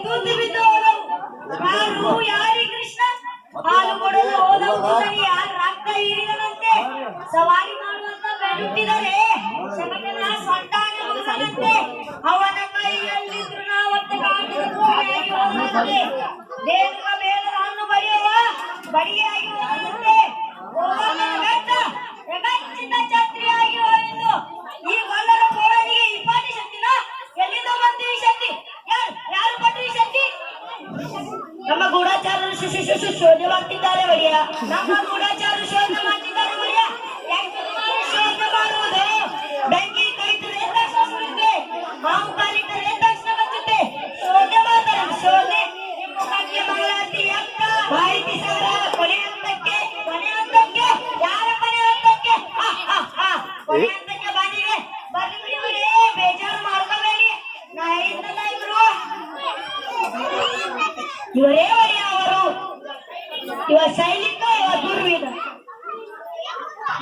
ತೂತು ಬಿದ್ದು ಹೋದವು. ಯಾರು ಯಾರಿ ಕೃಷ್ಣ ಹಾಲು ಕೊಡಲು ಹೋದ ಕೂಡಲೇ ಯಾರು ರಕ್ತ ಹೀರಿದನಂತೆ ಸವಾರಿ ಮಾಡುವಂತ ಬೆಳುತ್ತಿದರೆ ಶಮಕನ ಸಂತಾನ ಮುಗಿದನಂತೆ ಅವನ ಕೈಯಲ್ಲಿ ತೃಣಾವರ್ತ ಕಾಟಿರುವುದಾಗಿ ಹೋದಂತೆ ದೇವರ ಬೇಲದ ಹಣ್ಣು ಬಡಿಯುವ ಬಡಿಯಾಗಿ ಹೋದಂತೆ ಪ್ರಪಂಚಿತ ಛತ್ರಿಯಾಗಿ ಹೋಯಿತು. ಈ ಗೊಲ್ಲರ ಪೋಳನಿಗೆ ಈ ಪಾಟಿ ಶಕ್ತಿನ ಎಲ್ಲಿಂದ ಬಂತು ಈ ಶಕ್ತಿ? ಯಾರು ಕೊಟ್ಟು ಈ ಶಕ್ತಿ? ನಮ್ಮ ಗೂಢಚಾರರು ಶೋಧ ಮಾಡ್ತಿದ್ದಾರೆ ಒಡೆಯ. ನಮ್ಮ ಗೂಢಚಾರರು ಶೋಧ ಮಾಡ್ತಿದ್ದಾರೆ ಒಡೆಯ. ಶೋಧ ಮಾಡುವುದು ಬೆಂಕಿ ಕೈತರೆ ತಕ್ಷಣ ಸುಡುತ್ತೆ, ಮಾವು ಕಾಲಿಟ್ಟರೆ ತಕ್ಷಣ ಬಚ್ಚುತ್ತೆ. ಶೋಧ ಮಾಡ್ತಾರೆ ಶೋಧೆ. ನಿಮ್ಮ ಬಗ್ಗೆ ಮಂಗಳಾರತಿ ಅಕ್ಕ ಮಾಹಿತಿ ಸಾರ ಕೊನೆ ಹಂತಕ್ಕೆ ಯಾರ ಕೊನೆ ಹಂತಕ್ಕೆ ಕೊನೆ ಹಂತಕ್ಕೆ ಬಂದಿದೆ. ಬರ್ಲಿ ಬಿಡಿ ಬಿಡಿ, ಬೇಜಾರು ಮಾಡ್ಕೋಬೇಡಿ. ನಾ ಹೇಳಿದ್ನಲ್ಲ ಇವರು ಇವರೇ ಒಡೆಯ. ಅವರು ಇವ ಸೈನಿಕ, ಇವ ದುರ್ವಿಧ.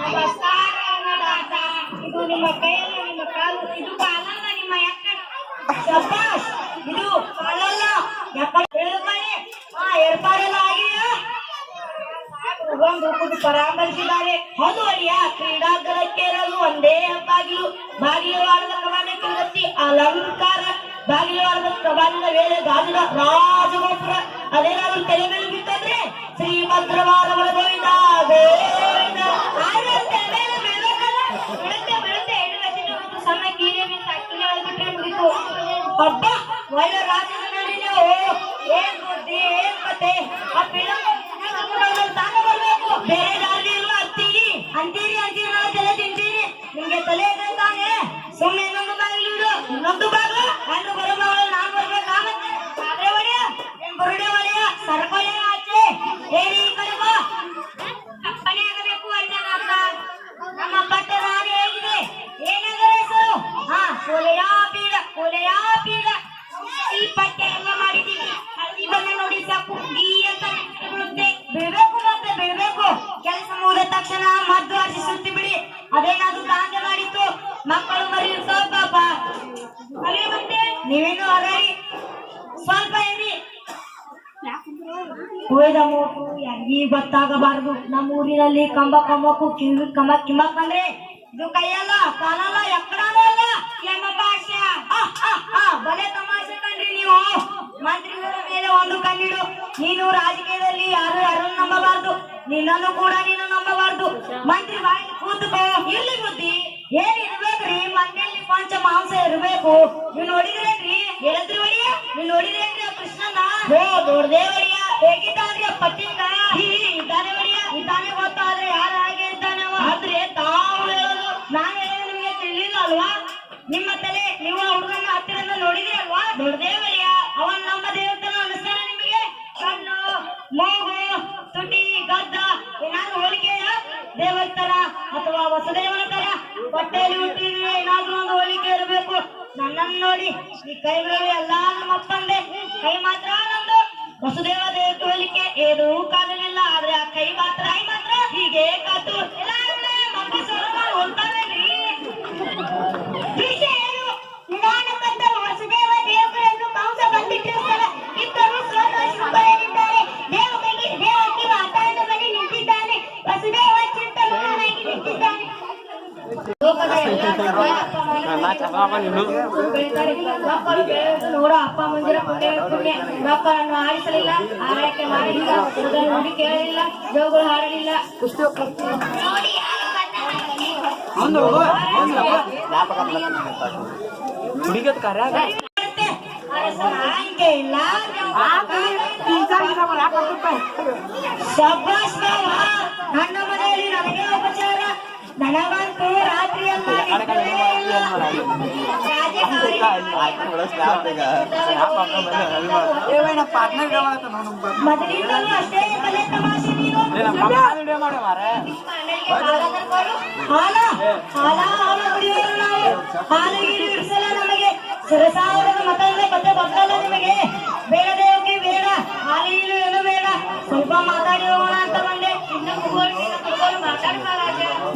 ನಮಸ್ಕಾರ ಅನ್ನದಾತ. ಇದು ನಿಮ್ಮ ಕೈಯಲ್ಲ, ನಿಮ್ಮ ಕಾಲು. ಇದು ಕಾಲಲ್ಲ, ನಿಮ್ಮ ಎಕ್ಕಡ. ಶಬ್ಬಾಷ್. ಇದು ಕಾಲಲ್ಲ, ಎಕ್ಕಡ. ಏರ್ಪಾಡೆಲ್ಲ ಆಗಿದೆಯಾ? ಪರಾಮರ್ಶಿಸಿದ್ದಾರೆ. ಹೌದು ಒಡೆಯ. ಕ್ರೀಡಾಂಗಣಕ್ಕೆ ಇರಲು ಒಂದೇ ಬಾಗಿಲು. ಬಾಗಿಲುವಾರದ ಕಮಾನಕ್ಕೆ ವೃತ್ತಿ ಅಲಂಕಾರ. ಬಾಗಿಲುವಾರದ ಕಮಾನಿನ ವೇಳೆ ಗಾಜಿನ ರಾಜಗೋಪುರ. ಅದೇನಾದ್ರೂ ತಲೆ ಮೇಲೆ ಬಿತ್ತಂದ್ರೆ ಶ್ರೀಮಂತ್ರವಾದವರ ಗೋವಿಂದ ಗೋವಿಂದ. ತಲೆ ಮೇಲೆ ಬೀಳ್ಬೇಕಲ್ಲ, ಬೀಳುತ್ತೆ. ಸಣ್ಣ ಕೀರೆ ಬಿಟ್ಟು ಅಕ್ಕಿನ ಬಿಟ್ಟರೆ ಮುಗಿತು. ಹಬ್ಬ ಒಳ್ಳೆ ರಾಜ್ಯದ ನೋಡಿ ನೀವು. ಏನ್ ಬುದ್ಧಿ, ಏನ್ ಕತೆ. ಆ ತಾನೇ ಬರ್ಬೇಕು. ಬೇರೆ ದಾರಿ ಇಲ್ಲ ಅಂತೀರಿ ನಾವು ತಲೆ ತಿಂತೀರಿ. ನಿಮ್ಗೆ ತಲೆ ಇದೆ ತಾನೆ. ಸುಮ್ಮನೆ ಇನ್ನೊಂದು ಬಾಗಿಲು ಇಡು, ಇನ್ನೊಂದು ಬಾಗಿಲು ಅನ್ನು ಬರೋ ನಾನು ಬರ್ಬೇಕಾ? ಆದ್ರೆ ಒಡೆಯ ಏನ್ ಬರುಡೆ ಒಡೆಯ ಸರ್ಕೊಳ್ಳೆ ಆಚೆ ಹೇಳಿ ಈ ಕಡೆ ಬಾ. ಅಪ್ಪನೇ ಆಗಬೇಕು ಅಂಜನ ಅಂತ. ನಮ್ಮ ಪಟ್ಟ ರಾಣಿ ಹೇಗಿದೆ? ಏನಾಗರ ಹೆಸರು? ಕೊಲೆಯಾ ಪೀಡ. ಈ ಪಟ್ಟೆ ಎಲ್ಲ ಮಾಡಿದೀನಿ. ಹಳದಿ ಬಣ್ಣ ನೋಡಿ ಸಾಕು ಈ ಅಂತ ಬೀಳುತ್ತೆ. ಬೀಳ್ಬೇಕು. ಕೆಲಸ ಮುಗಿದ ತಕ್ಷಣ ಮದ್ದು ಹರಿಸಿ ಸುತ್ತಿ ಬಿಡಿ. ಅದೇನಾದ್ರು ದಾಂಧೆ ಮಾಡಿತ್ತು ಮಕ್ಕಳು ಮರಿ ಇರ್ತಾವ ಪಾಪ. ಅದೇ ಮತ್ತೆ ನೀವೇನು ಅದಾರಿ ಸ್ವಲ್ಪ ಹೇಳಿ. ಹೋಯ್ದ ಮೋಟು ಯಾರಿಗೀ ಗೊತ್ತಾಗಬಾರದು. ನಮ್ಮ ಊರಿನಲ್ಲಿ ಕಂಬಕ್ಕೂ ಕಿಮ್ಮಕ್ ಅಂದ್ರೆ ಇದು ಕೈಯಲ್ಲ, ಕಾಲಲ್ಲ, ಎಕ್ಕಡನೂ ಅಲ್ಲ, ಎಂಬ ಭಾಷೆ. ಬಲೆ ತಮಾಷೆ ಕಂಡ್ರಿ ನೀವು. ಮಂತ್ರಿಗಳ ಮೇಲೆ ಒಂದು ಕಣ್ಣಿಡು. ನೀನು ರಾಜಕೀಯದಲ್ಲಿ ಯಾರು ನಂಬಬಾರ್ದು. ನಿನ್ನನ್ನು ಕೂಡ ನೀನು ನಂಬಬಾರ್ದು. ಮಂತ್ರಿ ಬಾಯಿ ಕೂತ್ಕೋ. ಇಲ್ಲಿ ಬುದ್ಧಿ ಏನಿರ್ಬೇಕ್ರಿ? ಮನೆಯಲ್ಲಿ ಕೊಂಚ ಮಾಂಸ ಇರ್ಬೇಕು. ನೀವು ನೋಡಿದ್ರೇನ್ರಿ? ಹೇಳಿದ್ರಿ ಒಡೆಯ? ನೀವು ನೋಡಿದ್ರೇನ್ರಿ ಕೃಷ್ಣನ? ನೋಡ್ದೇ ಒಡೆಯ. ಹೇಗಿದ್ದಾನ್ರಿ ಪಟ್ಟಿಂಗ? ಇದ್ದಾನೆ ಒಡೆಯ, ಇದ್ದಾನೆ. ಗೊತ್ತಾದ್ರೆ ಯಾರ ಹಾಗೆ ಇದ್ದಾನೆ ಆದ್ರೆ ತಾವು ಹೇಳೋದು. ನಾನು ಹೇಳಿದ್ರೆ ನಿಮ್ಗೆ ತಿಳಿಲಿಲ್ಲ ಅಲ್ವಾ? ನಿಮ್ಮ ತಲೆ ನೀವು ಹುಡುಗನ ಹತ್ತಿರದಿಂದ ನೋಡಿದ್ರಿ ಅಲ್ವಾ? ನೋಡ್ದೇ ಒಡೆಯ. ಅವನ್ ನಮ್ಮ ದೇವತನ ಅನಿಸ್ತಾನೆ ನಿಮಗೆ? ಕಣ್ಣು, ಮೂಗು, ತುಟಿ, ಗದ್ದ ಏನಾದ್ರು ಹೋಲಿಕೆಯ? ದೇವತರ ಅಥವಾ ವಸುದೇವನ ತರ ಹೊಟ್ಟೆಯಲ್ಲಿ ಹುಟ್ಟಿದ್ರೆ ಏನಾದ್ರೂ ಒಂದು ಹೋಲಿಕೆ ಇರಬೇಕು. ನನ್ನನ್ನು ನೋಡಿ ಈ ಕೈಗಳು ಎಲ್ಲಾ ನಮ್ಮ ಅಪ್ಪಂದೆ, ಕೈ ಮಾತ್ರ ನಂದು. ವಸುದೇವ ದೇವತೆ ಹೋಲಿಕೆ ಏನೂ ಕಾಣಲಿಲ್ಲ. ಆದ್ರೆ ಆ ಕೈ ಮಾತ್ರ ಹೀಗೆ ಕಾತು. ಮಕ್ಕ ಸ್ವರ ಹೋಗ್ತಾವೇನ್ರಿ? ವಿಷಯ ಏನು? ನಿಧಾನಕ್ಕಂತ ವಸುದೇವ ದೇವರನ್ನು ಮಾಂಸ ಬಂದಿಟ್ಟಿರ್ತಾರೆ. ಇಬ್ಬರು ಸ್ವತಃ ದೇವಕ್ಕೆ ಮಾತಾಡಿದ ಬಳಿ ನಿಂತಿದ್ದಾನೆ. ವಸುದೇವ ಚಿಂತನಾಗಿ ನಿಂತಿದ್ದಾನೆ. ನೋಡ ಅಪ್ಪ ಮಂದಿರ ಪುಣ್ಯ. ಮಕ್ಕಳನ್ನು ಆಡಿಸಲಿಲ್ಲ, ಆರೈಕೆ ಮಾಡಲಿಲ್ಲ, ನುಡಿ ಕೇಳಲಿಲ್ಲ, ಜೋಗಳು ಹಾಡಲಿಲ್ಲ. ನನ್ನ ಮನೆಯಲ್ಲಿ ನನಗೆ ಉಪಚಾರ. ನನಗಂತೂ ರಾತ್ರಿಯಲ್ಲ ಮೊದಲಿಂದಲೂ ಅಷ್ಟೇ ತಲೆ ತಮಾಷೆ. ನೀನು ಹಾಲು ಕುಡಿಯೋರು ನಾವು. ಹಾಲು ಗೀರು ಇಡಿಸಲ್ಲ ನಮಗೆ. ಸರಸಾವರದ ಮತದಿಂದ ಕತೆ ಗೊತ್ತಲ್ಲ ನಿಮಗೆ. ಬೇಡ ದೇವಕ್ಕೆ ಬೇಡ, ಹಾಲು ಗೀರು ಏನು ಬೇಡ. ಸ್ವಲ್ಪ ಮಾತಾಡಿ ಹೋಗೋಣ ಅಂತ ಬಂದೆ.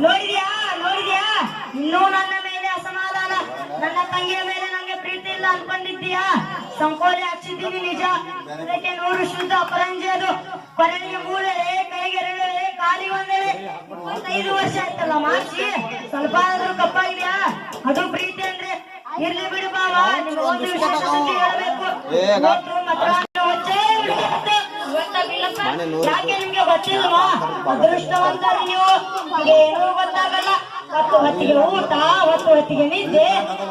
ನೋಡಿದ್ಯಾ? ಇನ್ನೂ ನನ್ನ ಮೇಲೆ ಅಸಮಾಧಾನ. ನನ್ನ ತಂಗಿಯ ಮೇಲೆ ನಂಗೆ ಪ್ರೀತಿ ಇಲ್ಲ. ಅನ್ಕೊಂಡಿದ್ದೀಯಾ? ಸಂಕೋಲೆ ಹಚ್ಚಿದ್ದೀನಿ ನಿಜ, ಅದಕ್ಕೆ 100 ಶುದ್ಧ ಅಪರಂಜಿ. ಅದು ಕೊನೆಗೆ 3 ಕೈಗೆ 2 ಕಾಲಿಗೆ 1 25 ವರ್ಷ ಆಯ್ತಲ್ಲ ಮಾಡಿಸಿ, ಸ್ವಲ್ಪ ಆದ್ರೂ ಕಪ್ಪಾಗಿದ್ಯಾ? ಅದು ಪ್ರೀತಿ ಅಂದ್ರೆ. ಇರ್ಲಿ ಬಿಡು ಬಾವ, ನಿಮ್ಗೆ ಒಂದು ವಿಶೇಷ ಸುದ್ದಿ ಹೇಳ್ಬೇಕು. ಇವತ್ತು ಮಧ್ಯಾಹ್ನ ಹೊಚ್ಚೇ ಹಿಡಿದಿತ್ತು. ಯಾಕೆ ನಿಮ್ಗೆ ಗೊತ್ತಿಲ್ವಾ? ಅದೃಷ್ಟವಂತರು ನೀವು. ಏನೂ ಗೊತ್ತಾಗಲ್ಲ. ಹೊತ್ತು ಹೊತ್ತಿಗೆ ಊಟ, ಹೊತ್ತು ಹೊತ್ತಿಗೆ ನಿದ್ದೆ,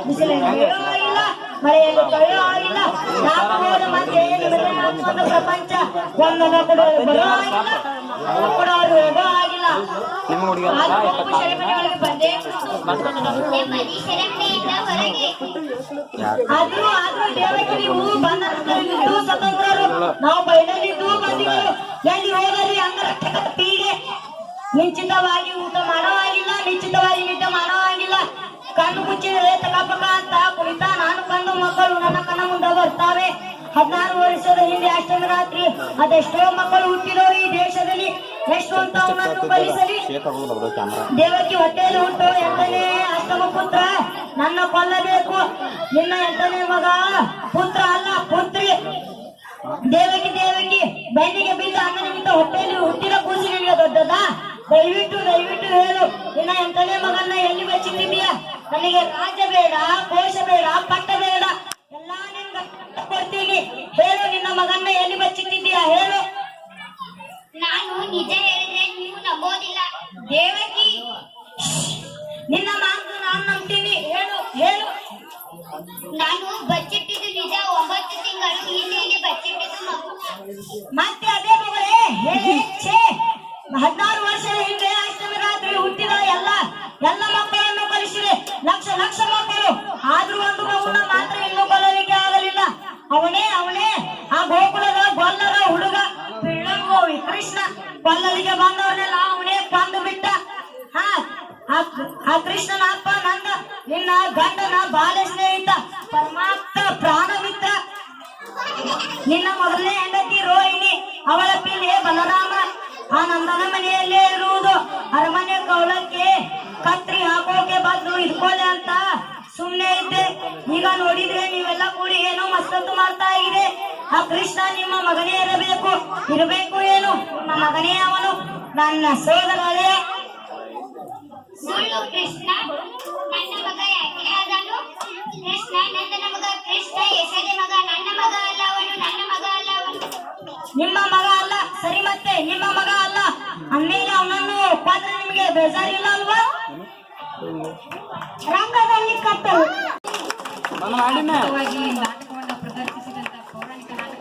ಬಿಸಿಲಲ್ಲಿ ಬೀಳೋ ಆಗಿಲ್ಲ, ಮಳೆಯಲ್ಲಿ ತೊಳೆಯೋ ಆಗಿಲ್ಲ, ನಾಲ್ಕು ಹೋದ ಮಧ್ಯೆ ನಿಮಗೆ ಒಂದು ಪ್ರಪಂಚ, ಒಂದನ್ನು ಕೊಡೋರು ಬರೋ ಆಗಿಲ್ಲ, ಕೊಡೋರು ಹೋಗೋ ಆಗಿಲ್ಲ. ಸೆರೆಮನೆಯೊಳಗೆ ಬಂದೇ ಆದ್ರೂ ದೇವಕ್ಕೆ ನೀವು ಬಂದ ಸ್ವತಂತ್ರರು, ನಾವು ಬಯಲಲ್ಲಿದ್ದು ಬಂದಿವರು. ಎಲ್ಲಿ ಹೋಗಲಿ ಅಂಗರಕ್ಷಕ ಪೀಡೆ. ನಿಶ್ಚಿತವಾಗಿ ಊಟ ಮಾಡೋ ಆಗಿಲ್ಲ, ನಿಶ್ಚಿತವಾಗಿ ನಿದ್ದೆ ಮಾಡೋ ಆಗಿಲ್ಲ. ಕಣ್ಣು ಮುಚ್ಚಿದರೆ ತಗಪಕ ಅಂತ ಕುಳಿತ ನಾನು ಕಂಡು ಮಕ್ಕಳು ನನ್ನ ಕಣ್ಣ ಮುಂದೆ ಬರ್ತಾವೆ. 16 ವರ್ಷದ ಹಿಂದೆ ಅಷ್ಟಮಿ ರಾತ್ರಿ ಅದೆಷ್ಟೋ ಮಕ್ಕಳು ಹುಟ್ಟಿದವರು ಈ ದೇಶದಲ್ಲಿ. ಎಷ್ಟು ಅಂತ ಅವನನ್ನು ಬಲಿಸಲಿ. ದೇವಕ್ಕೆ ಹೊಟ್ಟೆಯಲ್ಲಿ ಹುಟ್ಟು 8ನೇ ಅಷ್ಟಮ ಪುತ್ರ ನನ್ನ ಕೊಲ್ಲಬೇಕು. ನಿನ್ನ 8ನೇ ಮಗ ಪುತ್ರ ಅಲ್ಲ ಪುತ್ರಿ. ದೇವಕಿ ಬೆನ್ನಿಗೆ ಬಿದ್ದ ಅನ್ನ ನಿಮಿತ್ತ ಹೊಟ್ಟೆಯಲ್ಲಿ ಹುಟ್ಟಿದ ಕೂಸಿ ನಿನಗೆ ದೊಡ್ಡದ? ದಯವಿಟ್ಟು ಹೇಳು, ನಿನ್ನ 8ನೇ ಮಗನ್ನ ಎಲ್ಲಿ ಬಚ್ಚಿಟ್ಟಿದೀಯಾ? ನನಗೆ ರಾಜ್ಯ ಬೇಡ, ಕೋಶ ಬೇಡ, ಪಟ್ಟ ಬೇಡ, ಎಲ್ಲಾ ನಿನ್ಗೆ ಕೊಡ್ತೀನಿ. ಹೇಳು, ನಿನ್ನ ಮಗನ್ನ ಎಲ್ಲಿ ಬಚ್ಚಿಟ್ಟಿದೀಯಾ? ಹೇಳು. ನಾನು ನಿಜ ಹೇಳಿದ್ರೆ ನೀವು ನಂಬೋದಿಲ್ಲ. ದೇವಕಿ, ನಿನ್ನ ಮಾತು ನಾನು ನಂಬ್ತೀನಿ. ಹೇಳು. ನಾನು ಬಚ್ಚಿಟ್ಟಿದ್ದು ನಿಜ. 9 ತಿಂಗಳು ಇಲ್ಲಿ ಬಚ್ಚಿಟ್ಟಿದ್ದು ಮಗು. ಮತ್ತೆ ಅದೇ ಮಗಳೇ, 16 ವರ್ಷದ ಹಿಂದೆ ಅಷ್ಟಮಿ ರಾತ್ರಿ ಹುಟ್ಟಿದ ಎಲ್ಲ ಮಕ್ಕಳನ್ನು ಕಲಿಸಿದೆ. ಲಕ್ಷ ಮಕ್ಕಳು. ಆದ್ರೂ ಒಂದು ಮಗುನ ಮಾತ್ರ ಇನ್ನೂ ಕೊಲ್ಲಲಿಕ್ಕೆ ಆಗಲಿಲ್ಲ. ಅವನೇ ಆ ಗೋಕುಲದ ಗೊಲ್ಲರ ಹುಡುಗ ಪಿಳ್ಳಂಗೋ ಕೃಷ್ಣ. ಕೊಲ್ಲಲಿಗೆ ಬಂದವನೆಲ್ಲ ಅವನೇ ಕೊಂದು ಬಿಟ್ಟ. ಆ ಕೃಷ್ಣನ ಅಪ್ಪ ನಿನ್ನ ಗಂಡನ ಬಾಲ್ಯ ಸ್ನೇಹಿತ, ಪರಮಾತ್ಮ ಪ್ರಾಣ ಮಿತ್ರ. ನಿನ್ನ ಮೊದಲನೇ ಹೆಂಡತಿ ರೋಹಿಣಿ, ಅವಳ ಪಿಲ್ಲೆ ಬಲರಾಮ. ಆ ನಂದನ ಮನೆಯಲ್ಲೇ ಇರುವುದು. ಅರಮನೆ ಕೌಲಕ್ಕೆ ಕತ್ರಿ ಹಾಕೋಕೆ ಬದ್ದು ಇದ್ಕೊಳ್ಳೆ ಅಂತ ಸುಮ್ನೆ ಇದ್ದೆ. ಈಗ ನೋಡಿದ್ರೆ ನೀವೆಲ್ಲ ಕೂಡಿ ಏನೋ ಮಸ್ತತ್ತು ಮಾಡ್ತಾ ಇದೆ. ಆ ಕೃಷ್ಣ ನಿಮ್ಮ ಮಗನೇ ಇರಬೇಕು ಏನು? ನಿಮ್ಮ ಮಗನೇ ಅವನು, ನನ್ನ ಸೋದರರೇ. ಸುಳ್ಳು. ಕೃಷ್ಣ ನನ್ನ ಮಗ ಯಾಕೆ ಆದನು? ಕೃಷ್ಣ ನನ್ನ ಮಗ. ಕೃಷ್ಣ ಹೆಸರೇ ಮಗ. ನನ್ನ ಮಗ ಅಲ್ಲ ಅವನು. ನಿಮ್ಮ ಮಗ ಅಲ್ಲ. ಸರಿ, ಮತ್ತೆ ನಿಮ್ಮ ಮಗ ಅಲ್ಲ ಅಂದ್ಮೇಲೆ ಅವನನ್ನು ಕೊಂದ್ರೆ ನಿಮಗೆ ಬೇಜಾರಿಲ್ಲ ಅಲ್ವಾ? ರಂಗದಲ್ಲಿ ಕತ್ತಲು ನಾಟಕವನ್ನು ಪ್ರದರ್ಶಿಸಿದ